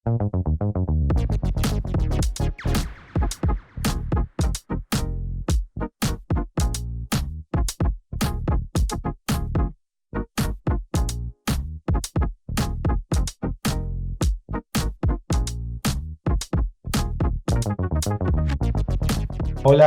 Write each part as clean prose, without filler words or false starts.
Hola,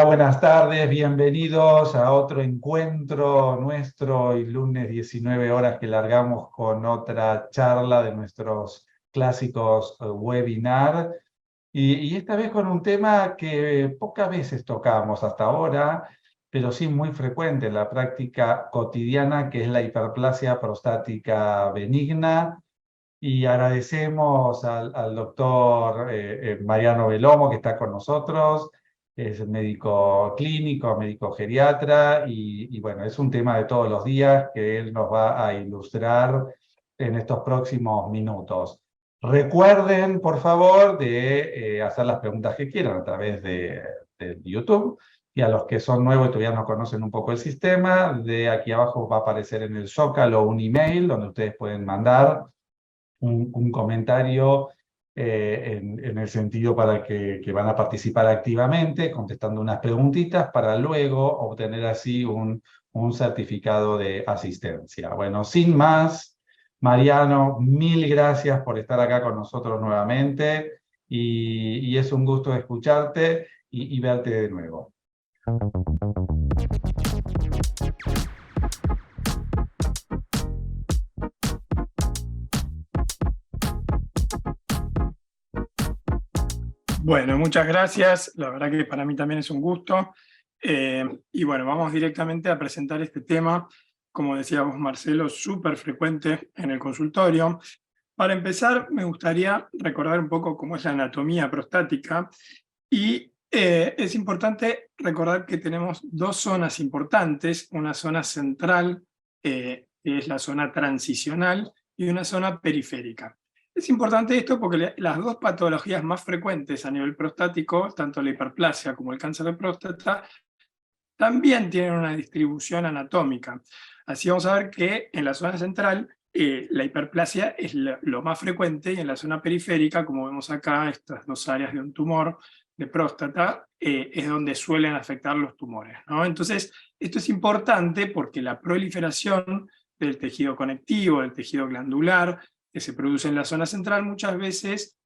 buenas tardes, bienvenidos a otro encuentro nuestro y lunes 19 horas que largamos con otra charla de nuestros clásicos webinar y esta vez con un tema que pocas veces tocamos hasta ahora, pero sí muy frecuente en la práctica cotidiana, que es la hiperplasia prostática benigna. Y agradecemos al doctor Mariano Belomo, que está con nosotros. Es médico clínico, médico geriatra, y bueno, es un tema de todos los días que él nos va a ilustrar en estos próximos minutos. Recuerden, por favor, de hacer las preguntas que quieran a través de YouTube. Y a los que son nuevos y todavía no conocen un poco el sistema, de aquí abajo va a aparecer en el Zócalo un email donde ustedes pueden mandar un comentario en el sentido para que van a participar activamente, contestando unas preguntitas para luego obtener así un certificado de asistencia. Bueno, sin más, Mariano, mil gracias por estar acá con nosotros nuevamente y es un gusto escucharte y verte de nuevo. Bueno, muchas gracias. La verdad que para mí también es un gusto. Y bueno, vamos directamente a presentar este tema, como decíamos Marcelo, súper frecuente en el consultorio. Para empezar, me gustaría recordar un poco cómo es la anatomía prostática y es importante recordar que tenemos dos zonas importantes, una zona central, que es la zona transicional, y una zona periférica. Es importante esto porque las dos patologías más frecuentes a nivel prostático, tanto la hiperplasia como el cáncer de próstata, también tienen una distribución anatómica. Así vamos a ver que en la zona central la hiperplasia es lo más frecuente, y en la zona periférica, como vemos acá, estas dos áreas de un tumor de próstata, es donde suelen afectar los tumores, ¿no? Entonces, esto es importante porque la proliferación del tejido conectivo, del tejido glandular, que se produce en la zona central, muchas veces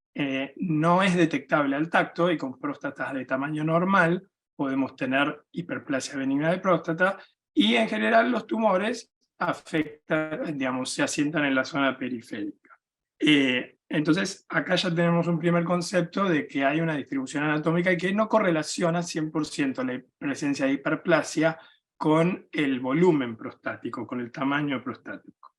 no es detectable al tacto, y con próstatas de tamaño normal podemos tener hiperplasia benigna de próstata, y en general los tumores afectan, digamos, se asientan en la zona periférica. Entonces, acá ya tenemos un primer concepto de que hay una distribución anatómica y que no correlaciona 100% la presencia de hiperplasia con el volumen prostático, con el tamaño prostático.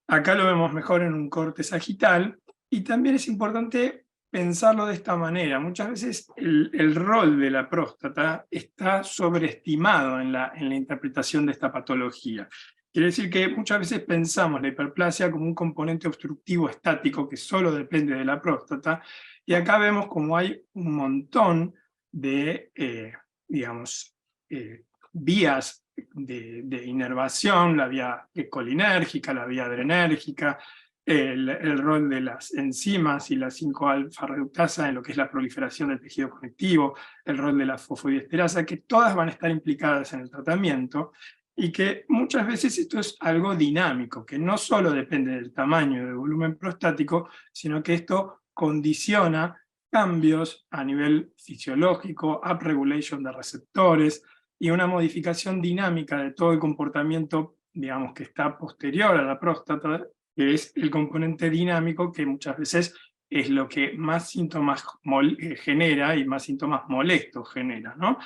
Acá lo vemos mejor en un corte sagital, y también es importante pensarlo de esta manera. Muchas veces el rol de la próstata está sobreestimado en la interpretación de esta patología. Quiere decir que muchas veces pensamos la hiperplasia como un componente obstructivo estático que solo depende de la próstata, y acá vemos como hay un montón de, digamos, vías de inervación, la vía colinérgica, la vía adrenérgica, el rol de las enzimas y la 5-alfa reductasa en lo que es la proliferación del tejido conectivo, el rol de la fosfodiesterasa, que todas van a estar implicadas en el tratamiento, y que muchas veces esto es algo dinámico, que no solo depende del tamaño y del volumen prostático, sino que esto condiciona cambios a nivel fisiológico, upregulation de receptores, y una modificación dinámica de todo el comportamiento, digamos, que está posterior a la próstata, que es el componente dinámico, que muchas veces es lo que más síntomas genera y más síntomas molestos genera, ¿no?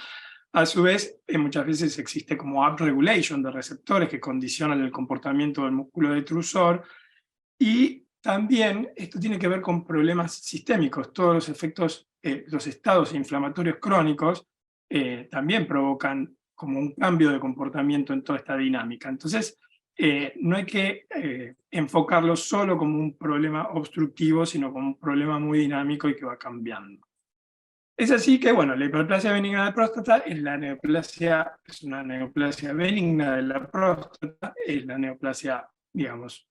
A su vez, muchas veces existe como upregulation de receptores que condicionan el comportamiento del músculo detrusor, y también esto tiene que ver con problemas sistémicos. Todos los efectos, los estados inflamatorios crónicos también provocan como un cambio de comportamiento en toda esta dinámica. Entonces, no hay que enfocarlo solo como un problema obstructivo, sino como un problema muy dinámico y que va cambiando. Es así que, bueno, la hiperplasia benigna de próstata es es una neoplasia benigna de la próstata, es la neoplasia, digamos,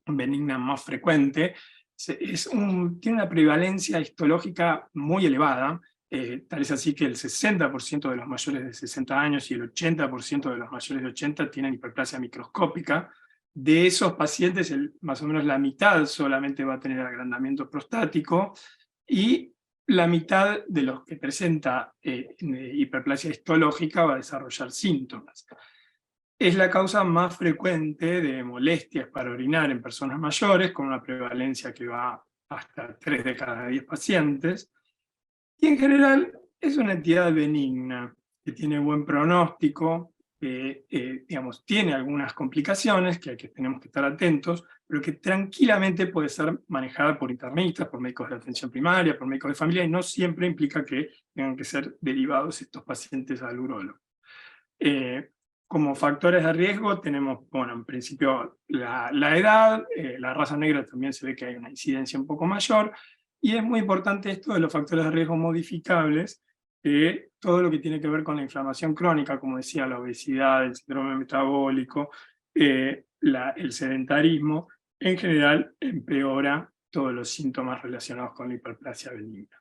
benigna más frecuente, tiene una prevalencia histológica muy elevada, tal es así que el 60% de los mayores de 60 años y el 80% de los mayores de 80 tienen hiperplasia microscópica. De esos pacientes, más o menos la mitad solamente va a tener agrandamiento prostático, y la mitad de los que presenta hiperplasia histológica va a desarrollar síntomas. Es la causa más frecuente de molestias para orinar en personas mayores, con una prevalencia que va hasta 3 de cada 10 pacientes. Y en general es una entidad benigna, que tiene buen pronóstico, que digamos, tiene algunas complicaciones que tenemos que estar atentos, pero que tranquilamente puede ser manejada por internistas, por médicos de atención primaria, por médicos de familia, y no siempre implica que tengan que ser derivados estos pacientes al urólogo. Como factores de riesgo tenemos, bueno, en principio la edad, la raza negra también se ve que hay una incidencia un poco mayor, y es muy importante esto de los factores de riesgo modificables, que todo lo que tiene que ver con la inflamación crónica, como decía, la obesidad, el síndrome metabólico, el sedentarismo, en general empeora todos los síntomas relacionados con la hiperplasia benigna.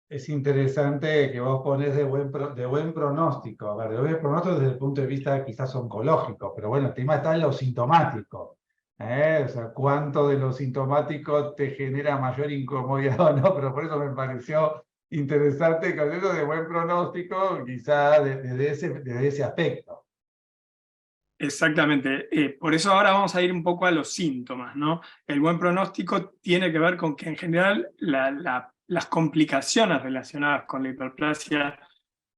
Es interesante que vos ponés de buen pronóstico. A ver, de buen pronóstico desde el punto de vista quizás oncológico, pero bueno, el tema está en lo sintomático. O sea, cuánto de lo sintomático te genera mayor incomodidad o no, pero por eso me pareció interesante que hablemos de buen pronóstico, quizás desde ese aspecto. Exactamente, por eso ahora vamos a ir un poco a los síntomas, ¿no? El buen pronóstico tiene que ver con que en general las complicaciones relacionadas con la hiperplasia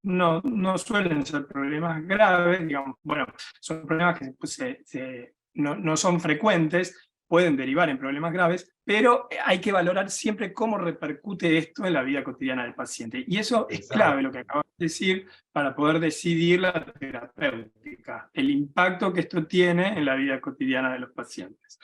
no suelen ser problemas graves, digamos, bueno, son problemas que pues, no son frecuentes, pueden derivar en problemas graves, pero hay que valorar siempre cómo repercute esto en la vida cotidiana del paciente. Y eso es clave, lo que acabas de decir, para poder decidir la terapéutica, el impacto que esto tiene en la vida cotidiana de los pacientes.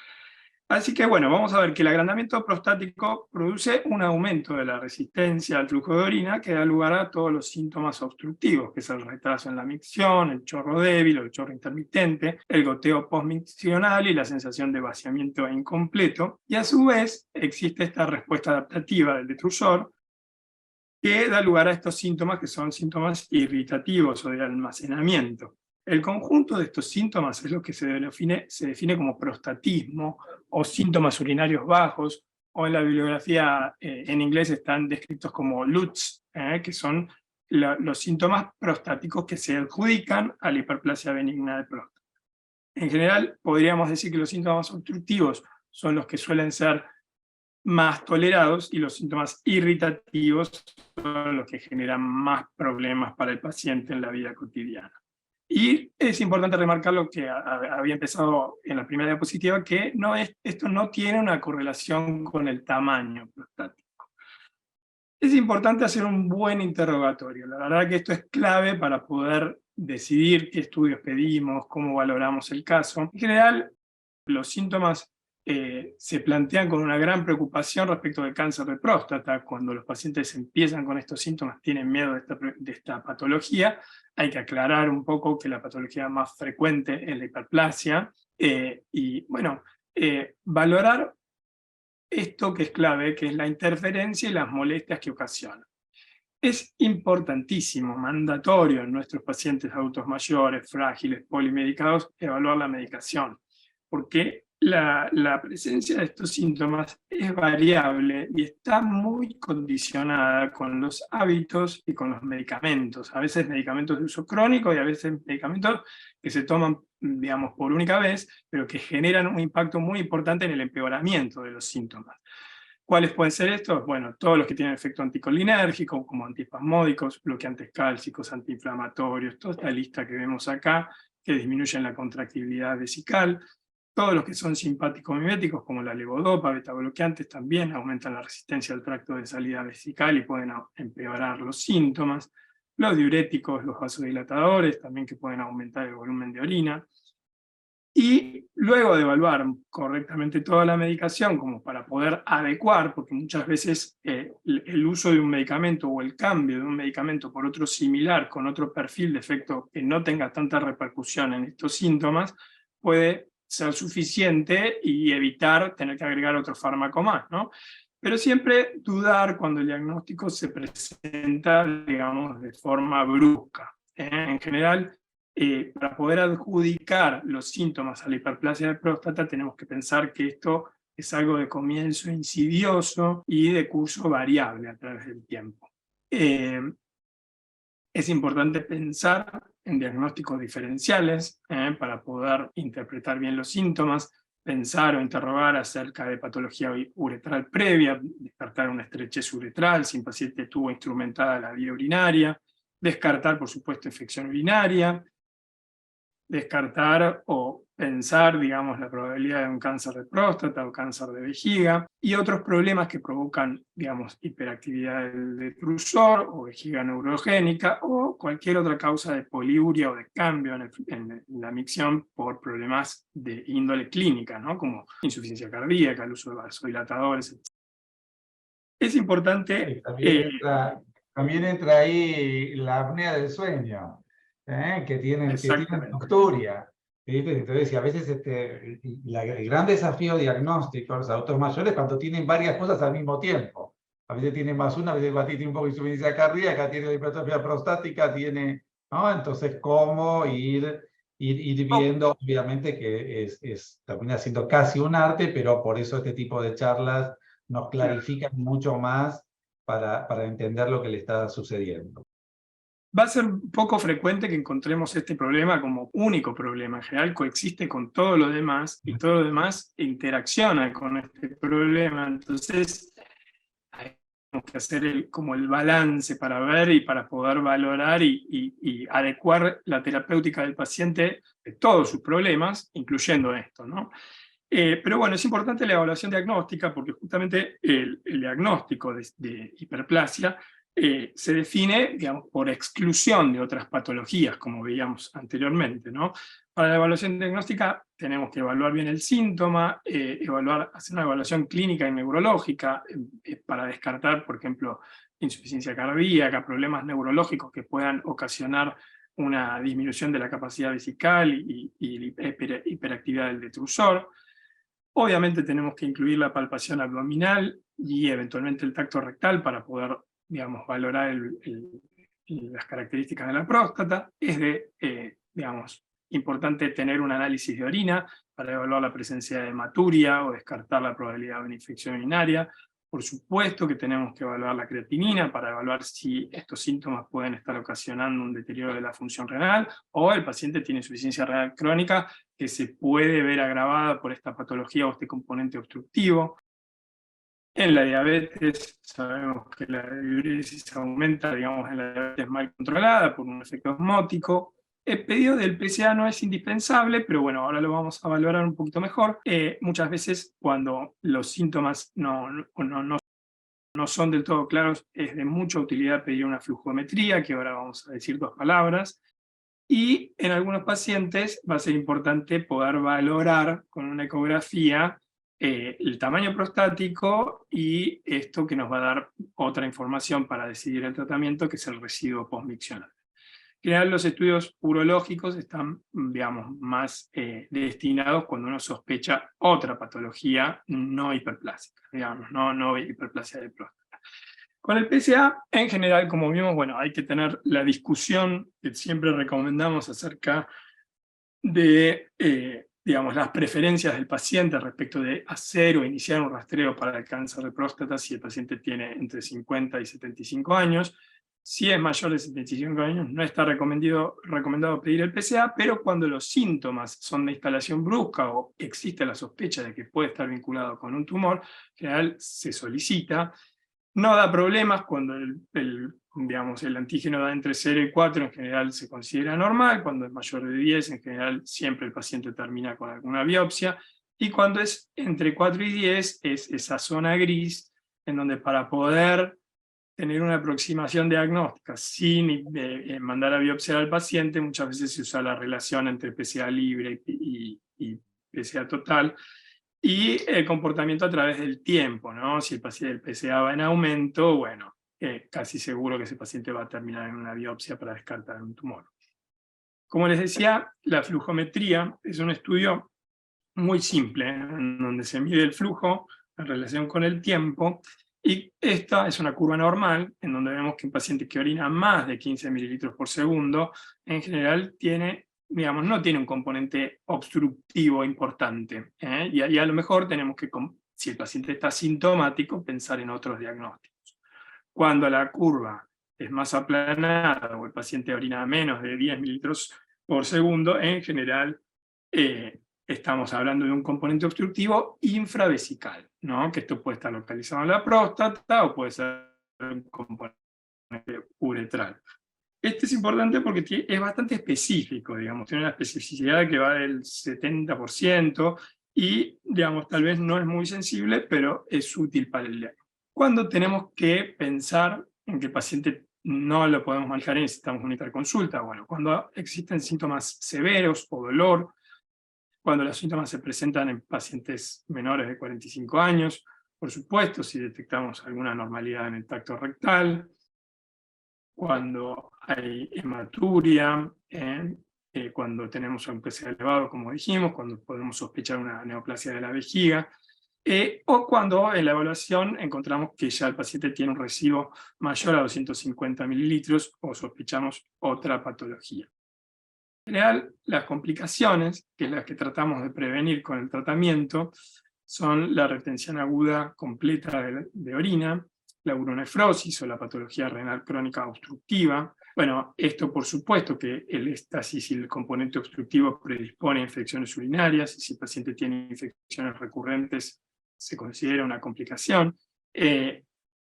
Así que bueno, vamos a ver que el agrandamiento prostático produce un aumento de la resistencia al flujo de orina, que da lugar a todos los síntomas obstructivos, que es el retraso en la micción, el chorro débil o el chorro intermitente, el goteo postmiccional y la sensación de vaciamiento incompleto. Y a su vez existe esta respuesta adaptativa del detrusor, que da lugar a estos síntomas, que son síntomas irritativos o de almacenamiento. El conjunto de estos síntomas es lo que se define como prostatismo o síntomas urinarios bajos, o en la bibliografía en inglés están descritos como LUTS, que son los síntomas prostáticos que se adjudican a la hiperplasia benigna de próstata. En general, podríamos decir que los síntomas obstructivos son los que suelen ser más tolerados, y los síntomas irritativos son los que generan más problemas para el paciente en la vida cotidiana. Y es importante remarcar lo que había empezado en la primera diapositiva, que esto no tiene una correlación con el tamaño prostático. Es importante hacer un buen interrogatorio. La verdad que esto es clave para poder decidir qué estudios pedimos, cómo valoramos el caso. En general, los síntomas se plantean con una gran preocupación respecto del cáncer de próstata. Cuando los pacientes empiezan con estos síntomas, tienen miedo de esta patología. Hay que aclarar un poco que la patología más frecuente es la hiperplasia, y bueno, valorar esto que es clave, que es la interferencia y las molestias que ocasiona. Es importantísimo, mandatorio en nuestros pacientes adultos mayores, frágiles, polimedicados, evaluar la medicación, porque la presencia de estos síntomas es variable y está muy condicionada con los hábitos y con los medicamentos. A veces medicamentos de uso crónico y a veces medicamentos que se toman, digamos, por única vez, pero que generan un impacto muy importante en el empeoramiento de los síntomas. ¿Cuáles pueden ser estos? Bueno, todos los que tienen efecto anticolinérgico, como antiespasmódicos, bloqueantes cálcicos, antiinflamatorios, toda esta lista que vemos acá, que disminuyen la contractibilidad vesical. Todos los que son simpático-miméticos, como la levodopa, betabloqueantes, también aumentan la resistencia al tracto de salida vesical y pueden empeorar los síntomas. Los diuréticos, los vasodilatadores, también, que pueden aumentar el volumen de orina. Y luego de evaluar correctamente toda la medicación, como para poder adecuar, porque muchas veces el uso de un medicamento o el cambio de un medicamento por otro similar, con otro perfil de efecto que no tenga tanta repercusión en estos síntomas, puede ser suficiente y evitar tener que agregar otro fármaco más, ¿no? Pero siempre dudar cuando el diagnóstico se presenta, digamos, de forma brusca. En general, para poder adjudicar los síntomas a la hiperplasia de próstata, tenemos que pensar que esto es algo de comienzo insidioso y de curso variable a través del tiempo. Es importante pensar en diagnósticos diferenciales para poder interpretar bien los síntomas, pensar o interrogar acerca de patología uretral previa, descartar una estrechez uretral si el paciente tuvo instrumentada la vía urinaria, descartar, por supuesto, infección urinaria, descartar o pensar, digamos, la probabilidad de un cáncer de próstata o cáncer de vejiga, y otros problemas que provocan, digamos, hiperactividad del detrusor o vejiga neurogénica o cualquier otra causa de poliuria o de cambio en la micción por problemas de índole clínica, ¿no? Como insuficiencia cardíaca, el uso de vasodilatadores, etc. Es importante... También entra ahí la apnea del sueño, que tienen nocturia. Entonces, y a veces el gran desafío diagnóstico de los adultos mayores es cuando tienen varias cosas al mismo tiempo. A veces tienen más una, a veces tiene un poco de insuficiencia cardíaca, tiene hipertrofia prostática, tiene, ¿no? Entonces, cómo ir viendo, obviamente, que termina siendo casi un arte, pero por eso este tipo de charlas nos clarifican mucho más para entender lo que le está sucediendo. Va a ser poco frecuente que encontremos este problema como único problema. En general coexiste con todo lo demás y todo lo demás interacciona con este problema. Entonces, tenemos que hacer como el balance para ver y para poder valorar y adecuar la terapéutica del paciente de todos sus problemas, incluyendo esto, ¿no? Pero bueno, es importante la evaluación diagnóstica porque justamente el diagnóstico de hiperplasia se define, digamos, por exclusión de otras patologías, como veíamos anteriormente, ¿no? Para la evaluación diagnóstica tenemos que evaluar bien el síntoma, hacer una evaluación clínica y neurológica para descartar, por ejemplo, insuficiencia cardíaca, problemas neurológicos que puedan ocasionar una disminución de la capacidad vesical y hiperactividad del detrusor. Obviamente tenemos que incluir la palpación abdominal y eventualmente el tacto rectal para poder, digamos, valorar las características de la próstata. Es digamos, importante tener un análisis de orina para evaluar la presencia de hematuria o descartar la probabilidad de una infección urinaria. Por supuesto que tenemos que evaluar la creatinina para evaluar si estos síntomas pueden estar ocasionando un deterioro de la función renal o el paciente tiene insuficiencia renal crónica que se puede ver agravada por esta patología o este componente obstructivo. En la diabetes sabemos que la diuresis aumenta, digamos, en la diabetes mal controlada por un efecto osmótico. El pedido del PSA no es indispensable, pero bueno, ahora lo vamos a valorar un poquito mejor. Muchas veces cuando los síntomas no son del todo claros, es de mucha utilidad pedir una flujometría, que ahora vamos a decir 2 palabras. Y en algunos pacientes va a ser importante poder valorar con una ecografía el tamaño prostático y esto que nos va a dar otra información para decidir el tratamiento, que es el residuo postmiccional. En general, los estudios urológicos están, digamos, más destinados cuando uno sospecha otra patología no hiperplásica, digamos, no hiperplasia de próstata. Con el PSA, en general, como vimos, bueno, hay que tener la discusión que siempre recomendamos acerca de, digamos, las preferencias del paciente respecto de hacer o iniciar un rastreo para el cáncer de próstata si el paciente tiene entre 50 y 75 años. Si es mayor de 75 años, no está recomendado pedir el PSA, pero cuando los síntomas son de instalación brusca o existe la sospecha de que puede estar vinculado con un tumor, en general se solicita. No da problemas cuando digamos, el antígeno da entre 0 y 4, en general se considera normal. Cuando es mayor de 10, en general siempre el paciente termina con alguna biopsia. Y cuando es entre 4 y 10, es esa zona gris, en donde para poder tener una aproximación diagnóstica sin mandar a biopsiar al paciente, muchas veces se usa la relación entre PSA libre y PSA total, y el comportamiento a través del tiempo, ¿no? Si el PSA va en aumento, bueno, casi seguro que ese paciente va a terminar en una biopsia para descartar un tumor. Como les decía, la flujometría es un estudio muy simple, en donde se mide el flujo en relación con el tiempo, y esta es una curva normal, en donde vemos que un paciente que orina más de 15 mililitros por segundo, en general tiene, digamos, no tiene un componente obstructivo importante, ¿eh? Y a lo mejor tenemos que, si el paciente está sintomático, pensar en otros diagnósticos. Cuando la curva es más aplanada o el paciente orina menos de 10 mililitros por segundo, en general estamos hablando de un componente obstructivo infravesical, ¿no? Que esto puede estar localizado en la próstata o puede ser un componente uretral. Este es importante porque es bastante específico, digamos, tiene una especificidad que va del 70% y, digamos, tal vez no es muy sensible, pero es útil para el diagnóstico. Cuando tenemos que pensar en que el paciente no lo podemos manejar y necesitamos una interconsulta, bueno, cuando existen síntomas severos o dolor, cuando los síntomas se presentan en pacientes menores de 45 años, por supuesto, si detectamos alguna anormalidad en el tracto rectal, cuando hay hematuria, cuando tenemos un PSA elevado, como dijimos, cuando podemos sospechar una neoplasia de la vejiga, o cuando en la evaluación encontramos que ya el paciente tiene un residuo mayor a 250 mililitros o sospechamos otra patología. En general, las complicaciones, que es las que tratamos de prevenir con el tratamiento, son la retención aguda completa de orina, la uronefrosis o la patología renal crónica obstructiva. Bueno, esto por supuesto que el éstasis y el componente obstructivo predispone a infecciones urinarias, y si el paciente tiene infecciones recurrentes se considera una complicación.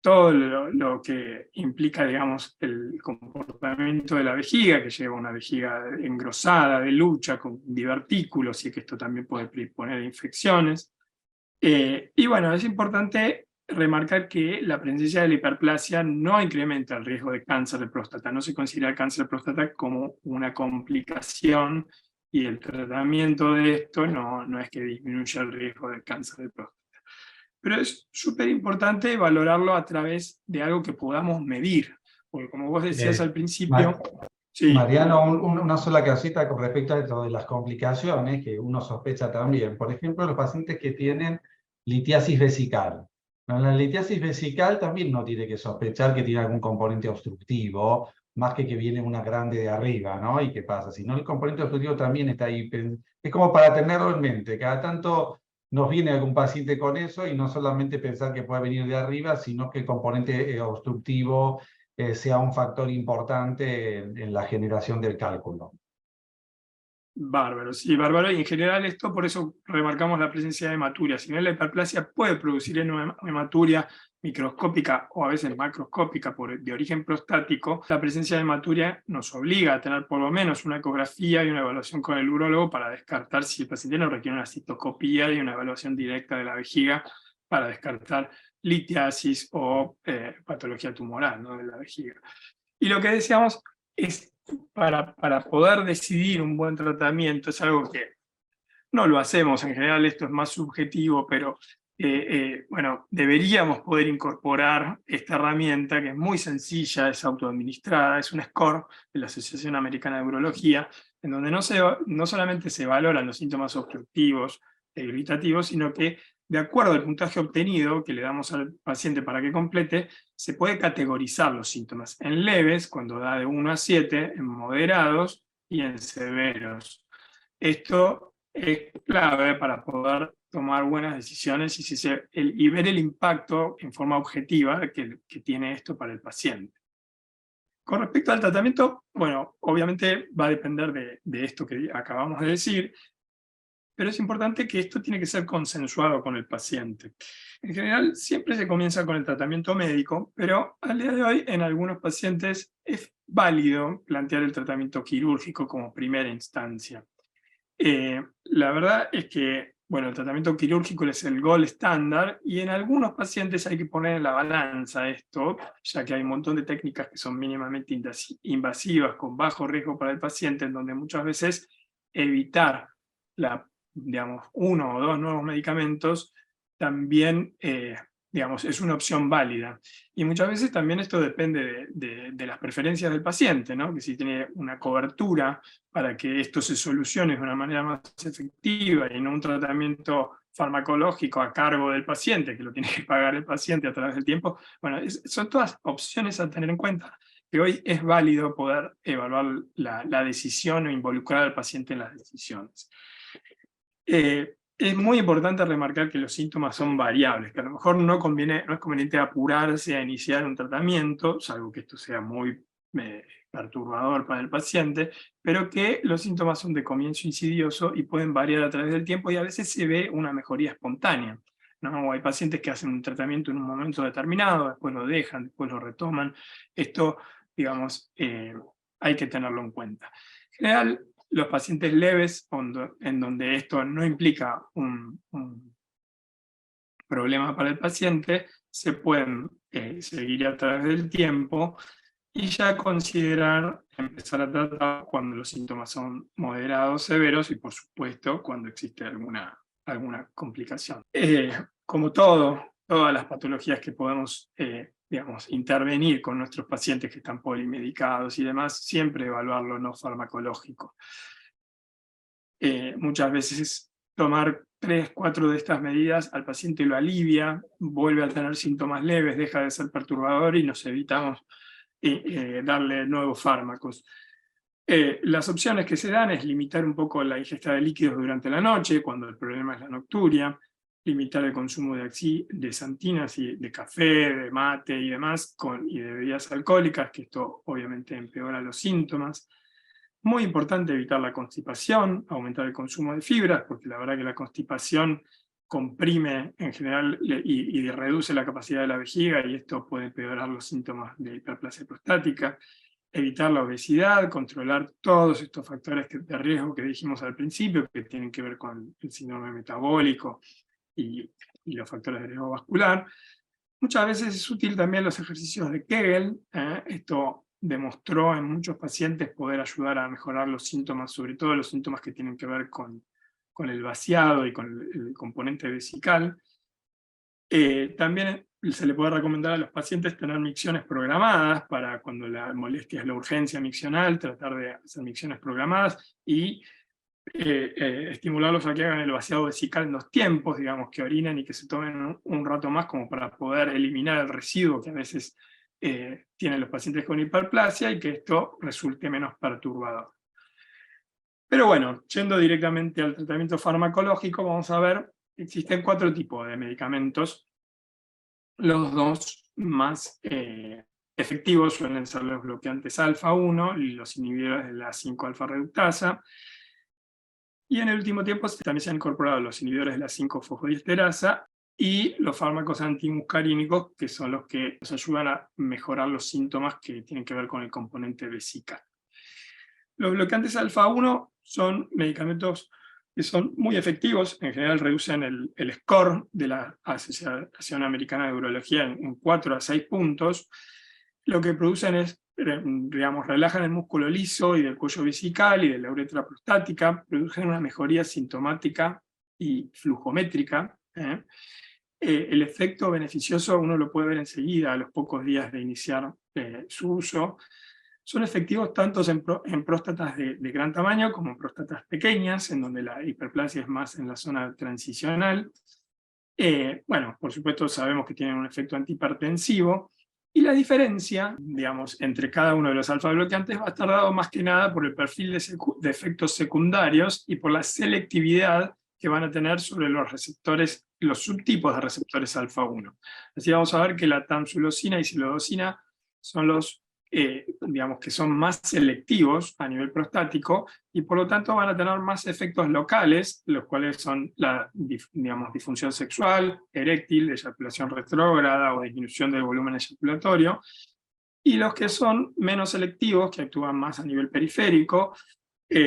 Todo lo que implica, digamos, el comportamiento de la vejiga, que lleva una vejiga engrosada, de lucha, con divertículos, y que esto también puede predisponer a infecciones. Y bueno, es importante remarcar que la presencia de la hiperplasia no incrementa el riesgo de cáncer de próstata, no se considera el cáncer de próstata como una complicación, y el tratamiento de esto no es que disminuya el riesgo de cáncer de próstata. Pero es súper importante valorarlo a través de algo que podamos medir, porque como vos decías al principio, sí. Mariano, una sola casita con respecto a esto de las complicaciones que uno sospecha también. Por ejemplo, los pacientes que tienen litiasis vesical. En la litiasis vesical también no tiene que sospechar que tiene algún componente obstructivo, más que viene una grande de arriba, ¿no? ¿Y qué pasa? Si no, el componente obstructivo también está ahí. Es como para tenerlo en mente. Cada tanto nos viene algún paciente con eso y no solamente pensar que puede venir de arriba, sino que el componente obstructivo sea un factor importante en la generación del cálculo. Bárbaro, sí, bárbaro. Y en general esto, por eso remarcamos la presencia de hematuria. Si bien la hiperplasia puede producir hematuria microscópica o a veces macroscópica de origen prostático, la presencia de hematuria nos obliga a tener por lo menos una ecografía y una evaluación con el urólogo para descartar si el paciente no requiere una citoscopía y una evaluación directa de la vejiga para descartar litiasis o patología tumoral, ¿no?, de la vejiga. Y lo que decíamos es, para poder decidir un buen tratamiento, es algo que no lo hacemos, en general esto es más subjetivo, pero bueno, deberíamos poder incorporar esta herramienta que es muy sencilla, es autoadministrada, es un score de la Asociación Americana de Urología, en donde no solamente se valoran los síntomas obstructivos e irritativos, sino que de acuerdo al puntaje obtenido que le damos al paciente para que complete, se puede categorizar los síntomas en leves, cuando da de 1 a 7, en moderados y en severos. Esto es clave para poder tomar buenas decisiones y ver el impacto en forma objetiva que tiene esto para el paciente. Con respecto al tratamiento, bueno, obviamente va a depender de esto que acabamos de decir, pero es importante que esto tiene que ser consensuado con el paciente. En general, siempre se comienza con el tratamiento médico, pero al día de hoy, en algunos pacientes, es válido plantear el tratamiento quirúrgico como primera instancia. La verdad es que, bueno, el tratamiento quirúrgico es el gold estándar, y en algunos pacientes hay que poner en la balanza esto, ya que hay un montón de técnicas que son mínimamente invasivas, con bajo riesgo para el paciente, en donde muchas veces evitar digamos, 1 o 2 nuevos medicamentos también digamos, es una opción válida. Y muchas veces también esto depende de las preferencias del paciente, ¿no? Que si tiene una cobertura para que esto se solucione de una manera más efectiva y no un tratamiento farmacológico a cargo del paciente, que lo tiene que pagar el paciente a través del tiempo. Bueno, son todas opciones a tener en cuenta, que hoy es válido poder evaluar la decisión o involucrar al paciente en las decisiones. Es muy importante remarcar que los síntomas son variables, que a lo mejor no es conveniente apurarse a iniciar un tratamiento, salvo que esto sea muy perturbador para el paciente, pero que los síntomas son de comienzo insidioso y pueden variar a través del tiempo y a veces se ve una mejoría espontánea, ¿no? O hay pacientes que hacen un tratamiento en un momento determinado, después lo dejan, después lo retoman. Esto, digamos, hay que tenerlo en cuenta. En general, los pacientes leves, en donde esto no implica un problema para el paciente, se pueden seguir a través del tiempo y ya considerar empezar a tratar cuando los síntomas son moderados, severos y por supuesto cuando existe alguna complicación. Como todas las patologías que podemos digamos, intervenir con nuestros pacientes que están polimedicados y demás, siempre evaluar lo no farmacológico. Muchas veces tomar 3, 4 de estas medidas al paciente lo alivia, vuelve a tener síntomas leves, deja de ser perturbador y nos evitamos darle nuevos fármacos. Las opciones que se dan es limitar un poco la ingesta de líquidos durante la noche, cuando el problema es la nocturia, limitar el consumo de xantinas y de café, de mate y demás, y de bebidas alcohólicas, que esto obviamente empeora los síntomas. Muy importante evitar la constipación, aumentar el consumo de fibras, porque la verdad que la constipación comprime en general y reduce la capacidad de la vejiga, y esto puede empeorar los síntomas de hiperplasia prostática. Evitar la obesidad, controlar todos estos factores de riesgo que dijimos al principio, que tienen que ver con el síndrome metabólico y los factores de riesgo vascular. Muchas veces es útil también los ejercicios de Kegel. Esto demostró en muchos pacientes poder ayudar a mejorar los síntomas, sobre todo los síntomas que tienen que ver con el vaciado y con el componente vesical. También se le puede recomendar a los pacientes tener micciones programadas para cuando la molestia es la urgencia miccional, tratar de hacer micciones programadas y estimularlos a que hagan el vaciado vesical en 2 tiempos, digamos, que orinen y que se tomen un rato más como para poder eliminar el residuo que a veces tienen los pacientes con hiperplasia y que esto resulte menos perturbador. Pero bueno, yendo directamente al tratamiento farmacológico, vamos a ver, existen 4 tipos de medicamentos. Los 2 más efectivos suelen ser los bloqueantes alfa-1 y los inhibidores de la 5-alfa reductasa. Y en el último tiempo también se han incorporado los inhibidores de la 5-fosfodiesterasa y los fármacos antimuscarínicos, que son los que nos ayudan a mejorar los síntomas que tienen que ver con el componente vesical. Los bloqueantes alfa-1 son medicamentos que son muy efectivos, en general reducen el score de la Asociación Americana de Urología en 4 a 6 puntos. Lo que producen es, digamos, relajan el músculo liso y del cuello vesical y de la uretra prostática, producen una mejoría sintomática y flujométrica. El efecto beneficioso uno lo puede ver enseguida, a los pocos días de iniciar su uso. Son efectivos tanto en próstatas de gran tamaño como en próstatas pequeñas, en donde la hiperplasia es más en la zona transicional. Bueno, por supuesto sabemos que tienen un efecto antihipertensivo, y la diferencia, digamos, entre cada uno de los alfa bloqueantes va a estar dado más que nada por el perfil de efectos secundarios y por la selectividad que van a tener sobre los receptores, los subtipos de receptores alfa-1. Así vamos a ver que la tamsulosina y silodosina son los digamos, que son más selectivos a nivel prostático y por lo tanto van a tener más efectos locales, los cuales son la, digamos, disfunción sexual, eréctil, eyaculación retrógrada o disminución del volumen eyaculatorio, y los que son menos selectivos, que actúan más a nivel periférico,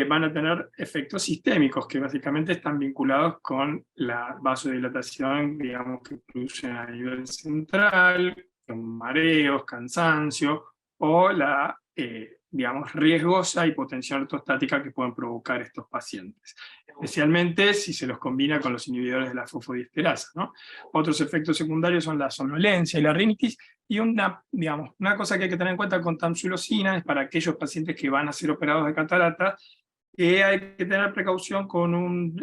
van a tener efectos sistémicos, que básicamente están vinculados con la vasodilatación, digamos, que producen a nivel central, con mareos, cansancio, o digamos, riesgosa y potencial ortostática que pueden provocar estos pacientes, especialmente si se los combina con los inhibidores de la fosfodiesterasa, ¿no? Otros efectos secundarios son la somnolencia y la rinitis, y digamos, una cosa que hay que tener en cuenta con tamsulosina es para aquellos pacientes que van a ser operados de catarata, que hay que tener precaución con un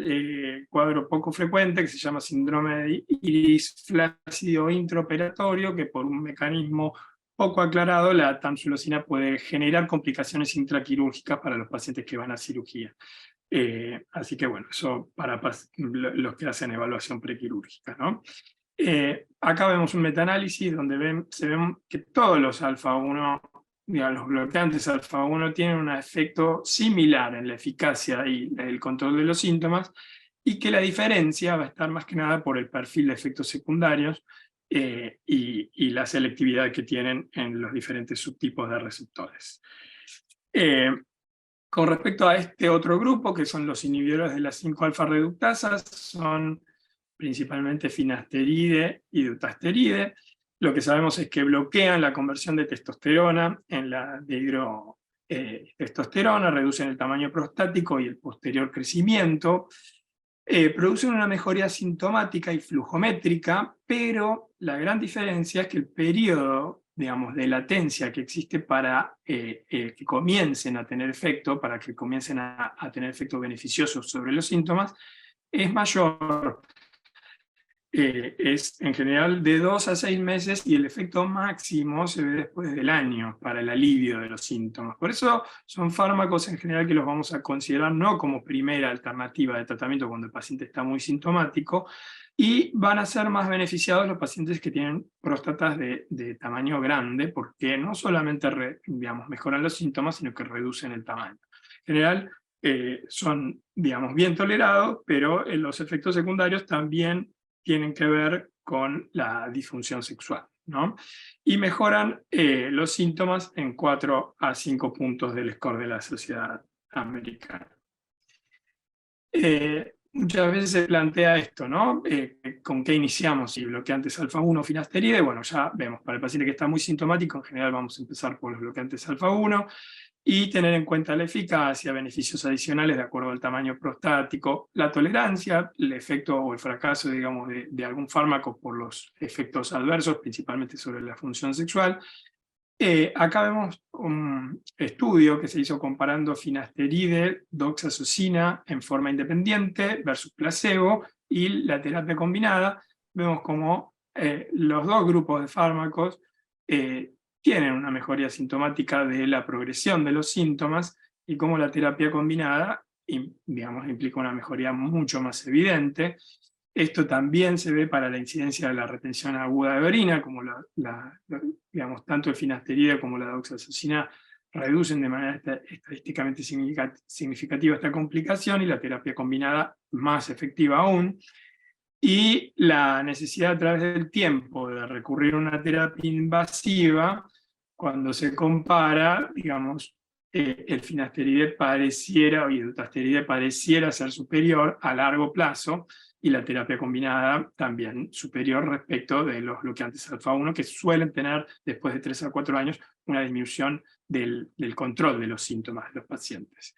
cuadro poco frecuente que se llama síndrome de iris flácido intraoperatorio, que por un mecanismo poco aclarado, la tamsulosina puede generar complicaciones intraquirúrgicas para los pacientes que van a cirugía. Así que bueno, eso para los que hacen evaluación prequirúrgica, ¿no? Acá vemos un metaanálisis donde se ven que todos los alfa-1, los bloqueantes alfa-1 tienen un efecto similar en la eficacia y el control de los síntomas, y que la diferencia va a estar más que nada por el perfil de efectos secundarios y la selectividad que tienen en los diferentes subtipos de receptores. Con respecto a este otro grupo, que son los inhibidores de las 5-alfa reductasas, son principalmente finasteride y dutasteride. Lo que sabemos es que bloquean la conversión de testosterona en la dihidrotestosterona, reducen el tamaño prostático y el posterior crecimiento, producen una mejoría sintomática y flujométrica, pero la gran diferencia es que el periodo, digamos, de latencia que existe para que comiencen a tener efecto, para que comiencen a tener efectos beneficiosos sobre los síntomas, es mayor. Es en general de 2 a 6 meses, y el efecto máximo se ve después del año para el alivio de los síntomas. Por eso son fármacos en general que los vamos a considerar no como primera alternativa de tratamiento cuando el paciente está muy sintomático, y van a ser más beneficiados los pacientes que tienen próstatas de tamaño grande, porque no solamente digamos, mejoran los síntomas, sino que reducen el tamaño. En general son, digamos, bien tolerados, pero los efectos secundarios también tienen que ver con la disfunción sexual, ¿no? Y mejoran los síntomas en 4 a 5 puntos del score de la Sociedad Americana. Muchas veces se plantea esto, ¿no? ¿Con qué iniciamos? Si bloqueantes alfa-1 o finasteride, bueno, ya vemos, para el paciente que está muy sintomático, en general vamos a empezar por los bloqueantes alfa-1, y tener en cuenta la eficacia, beneficios adicionales de acuerdo al tamaño prostático, la tolerancia, el efecto o el fracaso, digamos, de algún fármaco por los efectos adversos, principalmente sobre la función sexual. Acá vemos un estudio que se hizo comparando finasteride, doxazosina en forma independiente versus placebo y la terapia combinada. Vemos como los dos grupos de fármacos tienen una mejoría sintomática de la progresión de los síntomas, y como la terapia combinada, digamos, implica una mejoría mucho más evidente. Esto también se ve para la incidencia de la retención aguda de orina, como digamos, tanto el finasteride como la doxazosina reducen de manera estadísticamente significativa esta complicación, y la terapia combinada más efectiva aún. Y la necesidad a través del tiempo de recurrir a una terapia invasiva, cuando se compara, digamos, el finasteride pareciera, y el dutasteride pareciera ser superior a largo plazo, y la terapia combinada también superior respecto de los bloqueantes alfa-1, que suelen tener, después de 3 a 4 años, una disminución del control de los síntomas de los pacientes.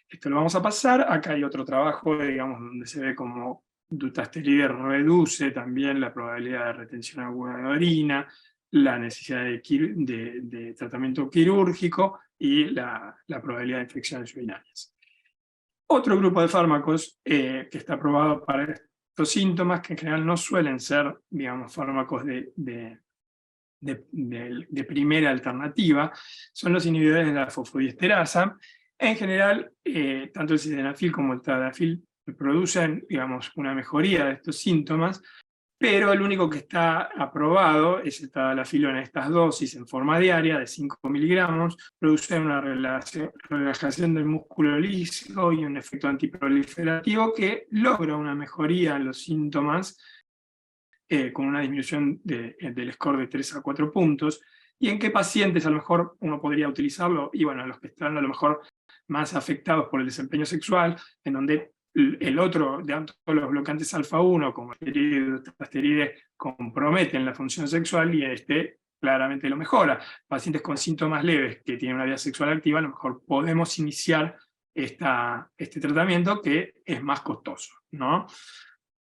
Esto lo vamos a pasar. Acá hay otro trabajo, digamos, donde se ve como dutasteride reduce también la probabilidad de retención aguda de orina, la necesidad de tratamiento quirúrgico y la probabilidad de infecciones urinarias. Otro grupo de fármacos que está aprobado para estos síntomas, que en general no suelen ser, digamos, fármacos de primera alternativa, son los inhibidores de la fosfodiesterasa. En general, tanto el sildenafil como el tadalafil producen, digamos, una mejoría de estos síntomas, pero el único que está aprobado es el tadalafil en estas dosis en forma diaria de 5 miligramos, produce una relajación del músculo liso y un efecto antiproliferativo que logra una mejoría en los síntomas con una disminución del score de 3 a 4 puntos. ¿Y en qué pacientes a lo mejor uno podría utilizarlo? Y bueno, los que están a lo mejor más afectados por el desempeño sexual, en donde el otro, de todos los bloqueantes alfa-1, como el dutasteride, comprometen la función sexual, y claramente lo mejora. Pacientes con síntomas leves que tienen una vida sexual activa, a lo mejor podemos iniciar este tratamiento que es más costoso, ¿no?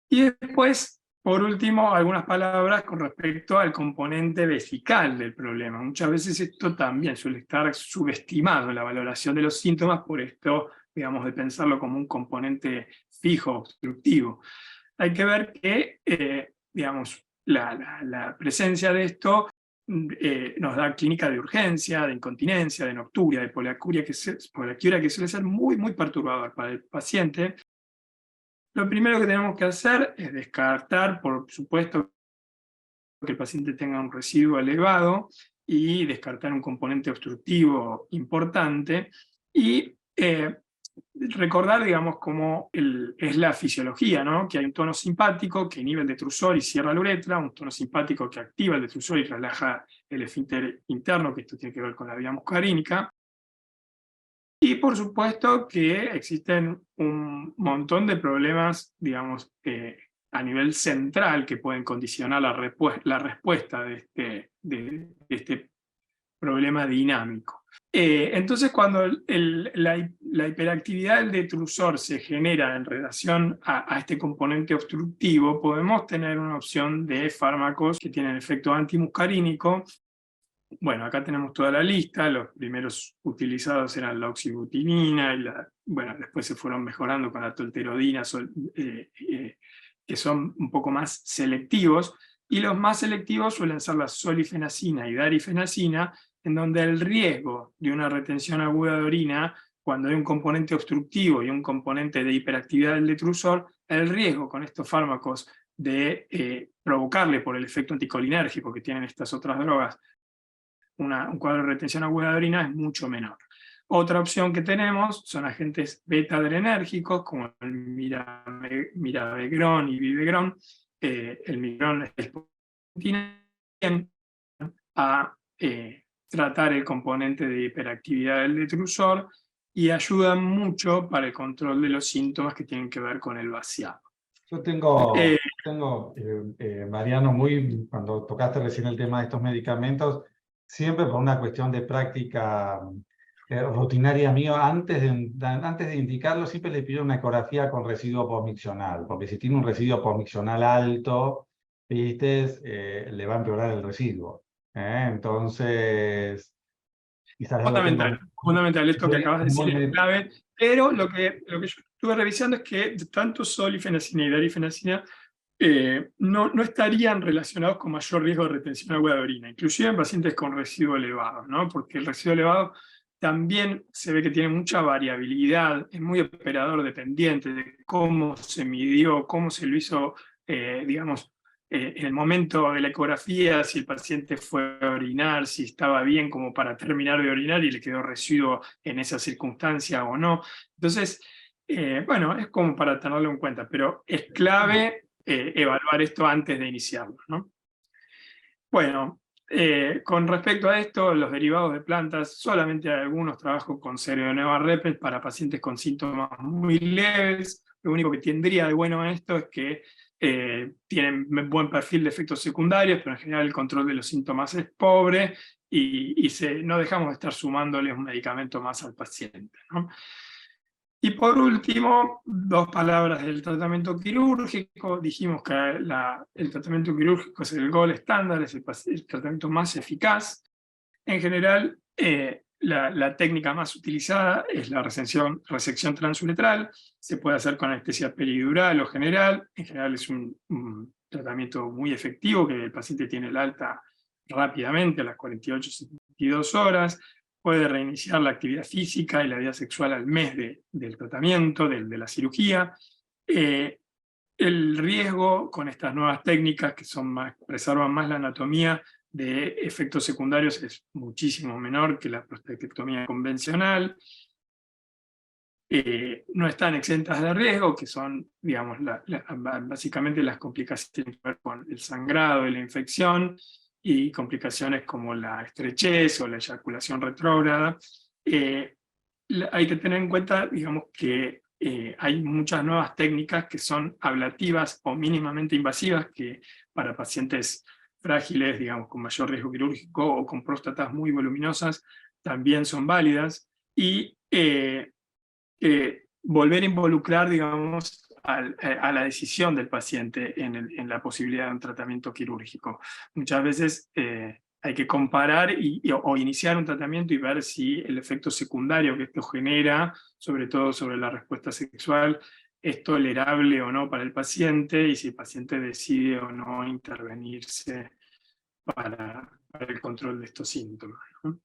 Y después, por último, algunas palabras con respecto al componente vesical del problema. Muchas veces esto también suele estar subestimado en la valoración de los síntomas, por esto, digamos, de pensarlo como un componente fijo, obstructivo. Hay que ver que, digamos, la presencia de esto nos da clínica de urgencia, de incontinencia, de nocturia, de poliacuria, que suele ser muy, muy perturbador para el paciente. Lo primero que tenemos que hacer es descartar, por supuesto, que el paciente tenga un residuo elevado y descartar un componente obstructivo importante y recordar, digamos, cómo es la fisiología, ¿no? Que hay un tono simpático que inhibe el detrusor y cierra la uretra, un tono simpático que activa el detrusor y relaja el esfínter interno, que esto tiene que ver con la vía muscarínica. Y por supuesto que existen un montón de problemas, digamos, a nivel central que pueden condicionar la respuesta de este problema dinámico. Entonces, cuando la hiperactividad del detrusor se genera en relación a este componente obstructivo, podemos tener una opción de fármacos que tienen efecto antimuscarínico. Bueno, acá tenemos toda la lista, los primeros utilizados eran la oxibutinina, bueno, después se fueron mejorando con la tolterodina, que son un poco más selectivos, y los más selectivos suelen ser la solifenacina y darifenacina, en donde el riesgo de una retención aguda de orina, cuando hay un componente obstructivo y un componente de hiperactividad del detrusor, el riesgo con estos fármacos de provocarle por el efecto anticolinérgico que tienen estas otras drogas, un cuadro de retención aguda de orina es mucho menor. Otra opción que tenemos son agentes beta-adrenérgicos, como el mirabegrón y vivegrón. El migragrón es a tratar el componente de hiperactividad del detrusor y ayuda mucho para el control de los síntomas que tienen que ver con el vaciado. Yo tengo, Mariano, cuando tocaste recién el tema de estos medicamentos, siempre por una cuestión de práctica rutinaria mío, antes de indicarlo, siempre le pido una ecografía con residuo posmiccional, porque si tiene un residuo posmiccional alto, ¿viste? Le va a empeorar el residuo. Entonces, quizás fundamental, esto que acabas de decir es clave, pero lo que yo estuve revisando es que tanto solifenacina y darifenacina no estarían relacionados con mayor riesgo de retención aguda de orina, inclusive en pacientes con residuo elevado, ¿no? Porque el residuo elevado también se ve que tiene mucha variabilidad, es muy operador dependiente de cómo se midió, cómo se lo hizo, digamos, en el momento de la ecografía, si el paciente fue a orinar, si estaba bien como para terminar de orinar y le quedó residuo en esa circunstancia o no. Entonces, bueno, es como para tenerlo en cuenta, pero es clave evaluar esto antes de iniciarlo, ¿no? Bueno, con respecto a esto, los derivados de plantas, solamente hay algunos trabajos con Cereoneva-Repes para pacientes con síntomas muy leves. Lo único que tendría de bueno en esto es que tienen buen perfil de efectos secundarios, pero en general el control de los síntomas es pobre y no dejamos de estar sumándole un medicamento más al paciente, ¿no? Y por último, dos palabras del tratamiento quirúrgico. Dijimos que el tratamiento quirúrgico es el gold estándar, es el tratamiento más eficaz. En general, la técnica más utilizada es la resección transuretral. Se puede hacer con anestesia peridural o general. En general es un tratamiento muy efectivo, que el paciente tiene el alta rápidamente, a las 48-72 horas. Puede reiniciar la actividad física y la vida sexual al mes del tratamiento, de la cirugía. El riesgo con estas nuevas técnicas, que preservan más la anatomía, de efectos secundarios es muchísimo menor que la prostatectomía convencional. No están exentas de riesgo, que son, digamos, básicamente las complicaciones que tienen que ver con el sangrado y la infección, y complicaciones como la estrechez o la eyaculación retrógrada. Hay que tener en cuenta, digamos, que hay muchas nuevas técnicas que son ablativas o mínimamente invasivas, que para pacientes frágiles, digamos, con mayor riesgo quirúrgico o con próstatas muy voluminosas, también son válidas, y volver a involucrar, digamos, a la decisión del paciente en la posibilidad de un tratamiento quirúrgico. Muchas veces hay que comparar o iniciar un tratamiento y ver si el efecto secundario que esto genera, sobre todo sobre la respuesta sexual, es tolerable o no para el paciente, y si el paciente decide o no intervenirse para el control de estos síntomas, ¿no?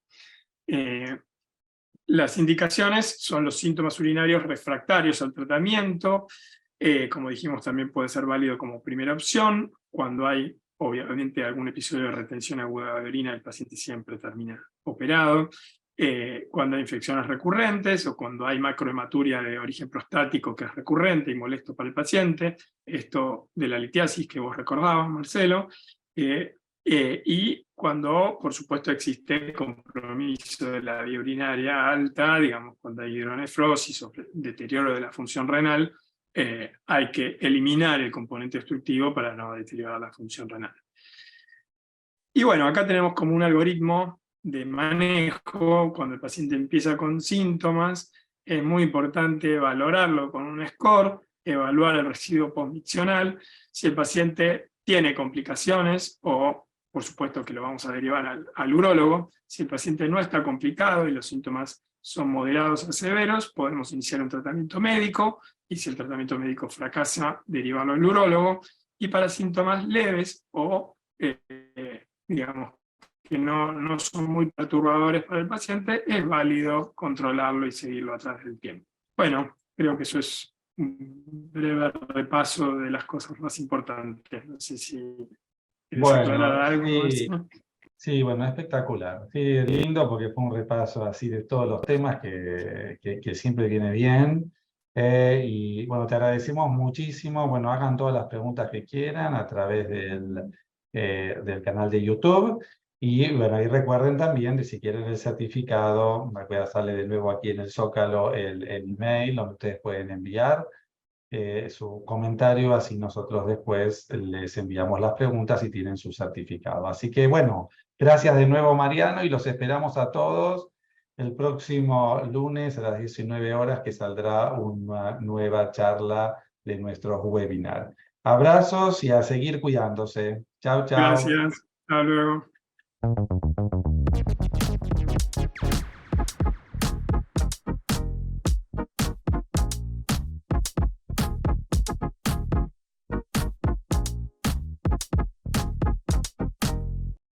Las indicaciones son los síntomas urinarios refractarios al tratamiento. Como dijimos, también puede ser válido como primera opción. Cuando hay, obviamente, algún episodio de retención aguda de orina, el paciente siempre termina operado. Cuando hay infecciones recurrentes o cuando hay macrohematuria de origen prostático que es recurrente y molesto para el paciente, esto de la litiasis que vos recordabas, Marcelo, y cuando, por supuesto, existe compromiso de la vía urinaria alta, digamos, cuando hay hidronefrosis o deterioro de la función renal, hay que eliminar el componente obstructivo para no deteriorar la función renal. Y bueno, acá tenemos como un algoritmo de manejo. Cuando el paciente empieza con síntomas, es muy importante valorarlo con un score, evaluar el residuo postmiccional. Si el paciente tiene complicaciones, o por supuesto que lo vamos a derivar al urólogo. Si el paciente no está complicado y los síntomas son moderados a severos, podemos iniciar un tratamiento médico, y si el tratamiento médico fracasa, derivarlo al urólogo. Y para síntomas leves o digamos, que no son muy perturbadores para el paciente, es válido controlarlo y seguirlo a través del tiempo. Bueno, creo que eso es un breve repaso de las cosas más importantes. No sé si quieres aclarar Bueno, algo más. sí, bueno, espectacular. Sí, lindo porque fue un repaso así de todos los temas que siempre viene bien. Y bueno, te agradecemos muchísimo. Bueno, hagan todas las preguntas que quieran a través del canal de YouTube. Y bueno, y recuerden también de si quieren el certificado, me voy a sale de nuevo aquí en el Zócalo el email donde ustedes pueden enviar su comentario, así nosotros después les enviamos las preguntas y tienen su certificado. Así que bueno, gracias de nuevo Mariano y los esperamos a todos el próximo lunes a las 19 horas que saldrá una nueva charla de nuestro webinar. Abrazos y a seguir cuidándose. Chao, chao. Gracias. Hasta luego.